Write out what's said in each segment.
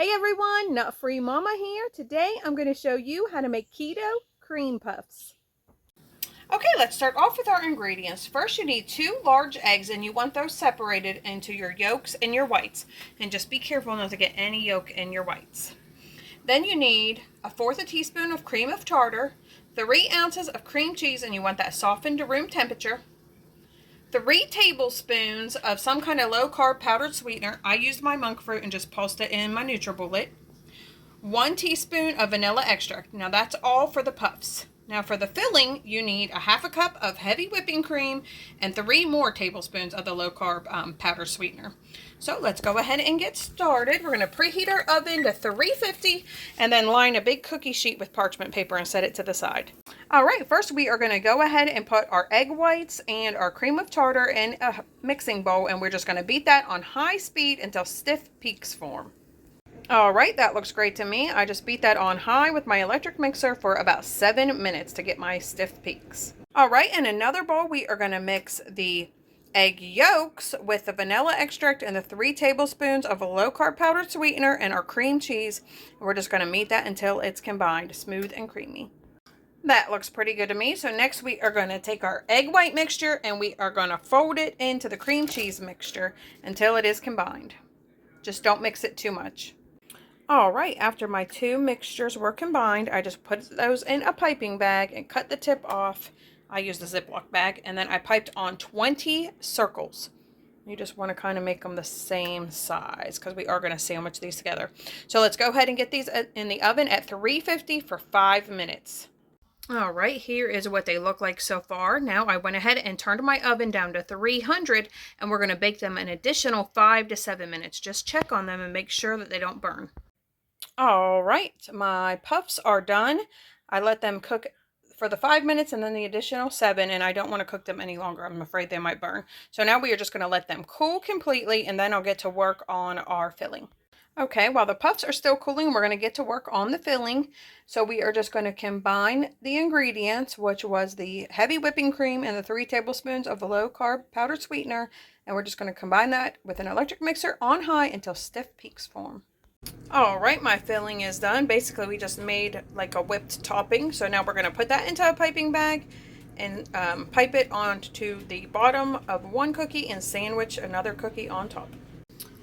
Hey everyone, Nut Free Mama here. Today I'm going to show you how to make keto cream puffs. Okay, let's start off with our ingredients. First you need 2 large eggs, and you want those separated into your yolks and your whites. And just be careful not to get any yolk in your whites. Then you need 1/4 teaspoon of cream of tartar, 3 ounces of cream cheese, and you want that softened to room temperature. 3 tablespoons of some kind of low-carb powdered sweetener. I used my monk fruit and just pulsed it in my NutriBullet. 1 teaspoon of vanilla extract. Now that's all for the puffs. Now for the filling, you need 1/2 cup of heavy whipping cream and 3 more tablespoons of the low-carb powdered sweetener. So let's go ahead and get started. We're going to preheat our oven to 350 and then line a big cookie sheet with parchment paper and set it to the side. All right, first we are going to go ahead and put our egg whites and our cream of tartar in a mixing bowl, and we're just going to beat that on high speed until stiff peaks form. All right, that looks great to me. I just beat that on high with my electric mixer for about 7 minutes to get my stiff peaks. All right, in another bowl, we are going to mix the egg yolks with the vanilla extract and the 3 tablespoons of a low-carb powdered sweetener and our cream cheese. We're just going to beat that until it's combined, smooth and creamy. That looks pretty good to me. So next we are going to take our egg white mixture and we are going to fold it into the cream cheese mixture until it is combined. Just don't mix it too much. All right, after my 2 mixtures were combined, I just put those in a piping bag and cut the tip off. I used a Ziploc bag, and then I piped on 20 circles. You just want to kind of make them the same size because we are going to sandwich these together. So let's go ahead and get these in the oven at 350 for 5 minutes. All right, here is what they look like so far. Now I went ahead and turned my oven down to 300, and we're going to bake them an additional 5 to 7 minutes. Just check on them and make sure that they don't burn. All right, my puffs are done. I let them cook for the 5 minutes and then the additional 7, and I don't want to cook them any longer. I'm afraid they might burn. So now we are just going to let them cool completely, and then I'll get to work on our filling. Okay, while the puffs are still cooling, we're going to get to work on the filling. So we are just going to combine the ingredients, which was the heavy whipping cream and the 3 tablespoons of the low-carb powdered sweetener, and we're just going to combine that with an electric mixer on high until stiff peaks form. All right, my filling is done. Basically, we just made like a whipped topping. So now we're going to put that into a piping bag and pipe it onto the bottom of one cookie and sandwich another cookie on top.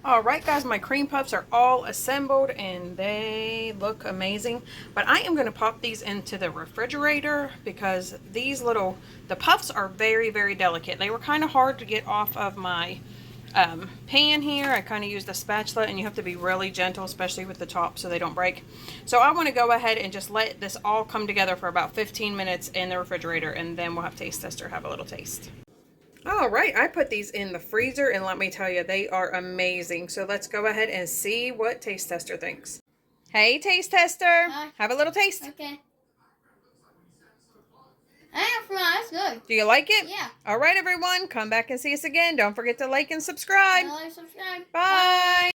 All right, guys, my cream puffs are all assembled and they look amazing. But I am going to pop these into the refrigerator because the puffs are very, very delicate. They were kind of hard to get off of my pan here. I kind of used a spatula, and you have to be really gentle, especially with the top, so they don't break. So I want to go ahead and just let this all come together for about 15 minutes in the refrigerator, and then we'll have taste tester have a little taste. All right, I put these in the freezer, and let me tell you, they are amazing. So let's go ahead and see what taste tester thinks. Hey, taste tester. Hi. Have a little taste. Okay. That's good. Do you like it? Yeah. All right, everyone, come back and see us again. Don't forget to like and subscribe. Subscribe. Bye.